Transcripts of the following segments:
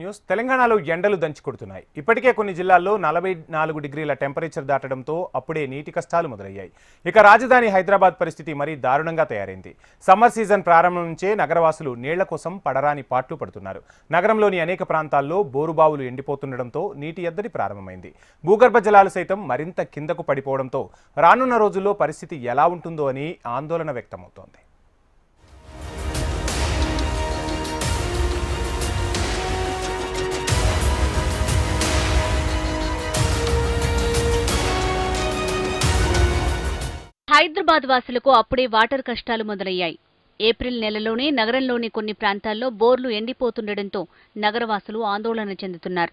News. తెలంగాణలో ఎండలు దంచుకొడుతున్నాయి. ఇప్పటికే కొన్ని జిల్లాల్లో 44 డిగ్రీల టెంపరేచర్ దాటడంతో అప్పుడే నీటి కష్టాలు మొదలయ్యాయి. ఇక రాజధాని హైదరాబాద్ పరిస్థితి మరీ దారుణంగా తయారైంది. సమ్మర్ సీజన్ ప్రారంభం నుంచే నగరవాసులు నీళ్ల కోసం పడరాని పాట్లు పడుతున్నారు. నగరంలోని అనేక ప్రాంతాల్లో బోరుబావులు ఎండిపోతుండటంతో నీటి ఎద్దడి ప్రారంభమైంది. భూగర్భ జలాలు సైతం మరింత కిందకు పడిపోవడంతో రానున్న రోజుల్లో పరిస్థితి ఎలా ఉంటుందో అని ఆందోళన వ్యక్తమవుతోంది. హైదరాబాద్ వాసులకు అప్పుడే వాటర్ కష్టాలు మొదలయ్యాయి. ఏప్రిల్ నెలలోనే నగరంలోని కొన్ని ప్రాంతాల్లో బోర్లు ఎండిపోతుండటంతో నగరవాసులు ఆందోళన చెందుతున్నారు.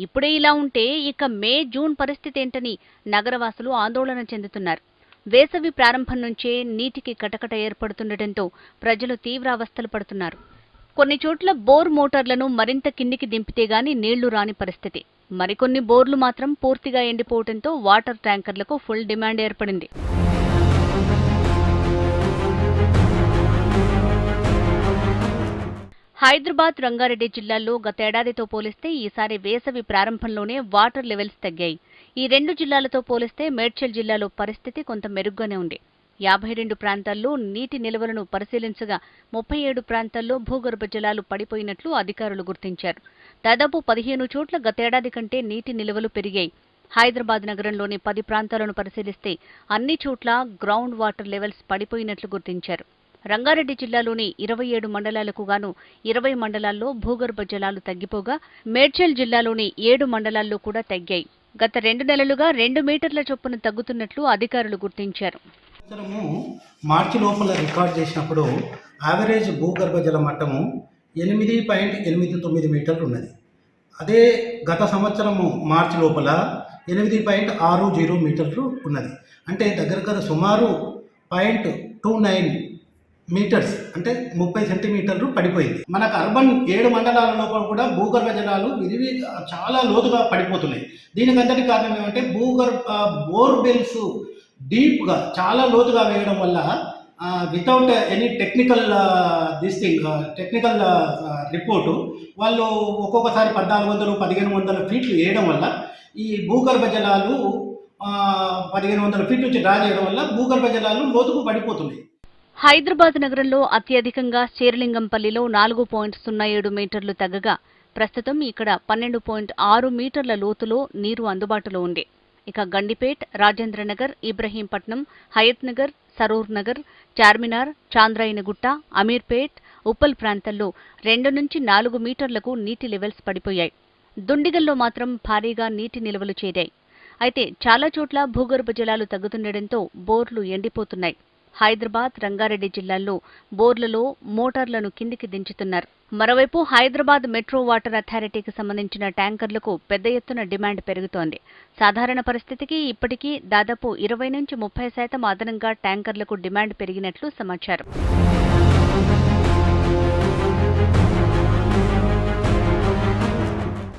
ఇప్పుడే ఇలా ఉంటే ఇక మే, జూన్ పరిస్థితి ఏంటని నగరవాసులు ఆందోళన చెందుతున్నారు. వేసవి ప్రారంభం నుంచే నీటికి కటకట ఏర్పడుతుండటంతో ప్రజలు తీవ్ర అవస్థలు పడుతున్నారు. కొన్ని చోట్ల బోర్ మోటార్లను మరింత కిందికి దింపితే గాని నీళ్లు రాని పరిస్థితి. మరికొన్ని బోర్లు మాత్రం పూర్తిగా ఎండిపోవడంతో వాటర్ ట్యాంకర్లకు ఫుల్ డిమాండ్ ఏర్పడింది. హైదరాబాద్, రంగారెడ్డి జిల్లాల్లో గతేడాదితో పోలిస్తే ఈసారి వేసవి ప్రారంభంలోనే వాటర్ లెవెల్స్ తగ్గాయి. ఈ రెండు జిల్లాలతో పోలిస్తే మేడ్చల్ జిల్లాలో పరిస్థితి కొంత మెరుగ్గానే ఉంది. 52 ప్రాంతాల్లో నీటి నిల్వలను పరిశీలించగా 37 ప్రాంతాల్లో భూగర్భ జలాలు పడిపోయినట్లు అధికారులు గుర్తించారు. దాదాపు 15 చోట్ల గతేడాది కంటే నీటి నిల్వలు పెరిగాయి. హైదరాబాద్ నగరంలోని 10 ప్రాంతాలను పరిశీలిస్తే అన్ని చోట్ల గ్రౌండ్ వాటర్ లెవెల్స్ పడిపోయినట్లు గుర్తించారు. రంగారెడ్డి జిల్లాలోని 27 మండలాలకు గాను 20 మండలాల్లో భూగర్భ జలాలు తగ్గిపోగా మేడ్చల్ జిల్లాలోని 7 మండలాల్లో కూడా తగ్గాయి. గత 2 నెలలుగా 2 మీటర్ల చొప్పున తగ్గుతున్నట్లు అధికారులు గుర్తించారు. మార్చి లోపల రికార్డ్ చేసినప్పుడు యావరేజ్ భూగర్భ జల మట్టము 8.89 మీటర్లు ఉన్నది. అదే గత సంవత్సరము మార్చి లోపల 8.60 మీటర్లు ఉన్నది. అంటే దగ్గర సుమారు 0.29 మీటర్స్ అంటే 30 సెంటీమీటర్లు పడిపోయింది. మనకు అర్బన్ 7 మండలాల లోపల కూడా భూగర్భ జలాలు చాలా లోతుగా పడిపోతున్నాయి. దీనికంతటి కారణం ఏమంటే బోర్వెల్స్ డీప్గా చాలా లోతుగా వేయడం వల్ల వితౌట్ ఎనీ టెక్నికల్ రిపోర్టు వాళ్ళు ఒక్కొక్కసారి 1400, 1500 ఫీట్లు వేయడం వల్ల ఈ భూగర్భ జలాలు 1500 ఫీట్ నుంచి డ్రా చేయడం వల్ల భూగర్భ జలాలు లోతుకు పడిపోతున్నాయి. హైదరాబాద్ నగరంలో అత్యధికంగా శేర్లింగంపల్లిలో 4.07 మీటర్లు తగ్గగా ప్రస్తుతం ఇక్కడ 12.6 మీటర్ల లోతులో నీరు అందుబాటులో ఉంది. ఇక గండిపేట్, రాజేంద్రనగర్, ఇబ్రహీంపట్నం, హయత్ నగర్, సరూర్ నగర్, చార్మినార్, చాంద్రాయనగుట్ట, అమీర్పేట్, ఉప్పల్ ప్రాంతాల్లో 2 నుంచి 4 మీటర్లకు నీటి లెవెల్స్ పడిపోయాయి. దుండిగల్లో మాత్రం భారీగా నీటి నిల్వలు చేరాయి. అయితే చాలా చోట్ల భూగర్భ జలాలు తగ్గుతుండటంతో బోర్లు ఎండిపోతున్నాయి. హైదరాబాద్, రంగారెడ్డి జిల్లాల్లో బోర్లలో మోటార్లను కిందికి దించుతున్నారు. మరోవైపు హైదరాబాద్ మెట్రో వాటర్ అథారిటీకి సంబంధించిన ట్యాంకర్లకు పెద్ద ఎత్తున డిమాండ్ పెరుగుతోంది. సాధారణ పరిస్థితికి ఇప్పటికీ దాదాపు 20 నుంచి 30% అదనంగా ట్యాంకర్లకు డిమాండ్ పెరిగినట్లు సమాచారం.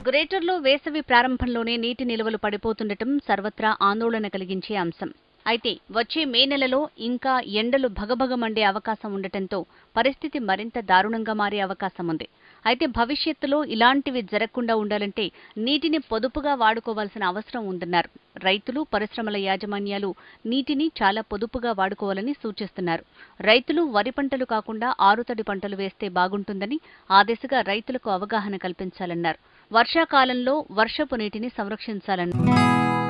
గ్రేటర్లో వేసవి ప్రారంభంలోనే నీటి నిల్వలు పడిపోతుండటం సర్వత్రా ఆందోళన కలిగించే అంశం. అయితే వచ్చే మే నెలలో ఇంకా ఎండలు భగభగమండే అవకాశం ఉండటంతో పరిస్థితి మరింత దారుణంగా మారే అవకాశం ఉంది. అయితే భవిష్యత్తులో ఇలాంటివి జరగకుండా ఉండాలంటే నీటిని పొదుపుగా వాడుకోవాల్సిన అవసరం ఉందన్నారు. రైతులు, పరిశ్రమల యాజమాన్యాలు నీటిని చాలా పొదుపుగా వాడుకోవాలని సూచిస్తున్నారు. రైతులు వరి పంటలు కాకుండా ఆరుతడి పంటలు వేస్తే బాగుంటుందని, ఆ దిశగా రైతులకు అవగాహన కల్పించాలన్నారు. వర్షాకాలంలో వర్షపు నీటిని సంరక్షించాలన్నారు.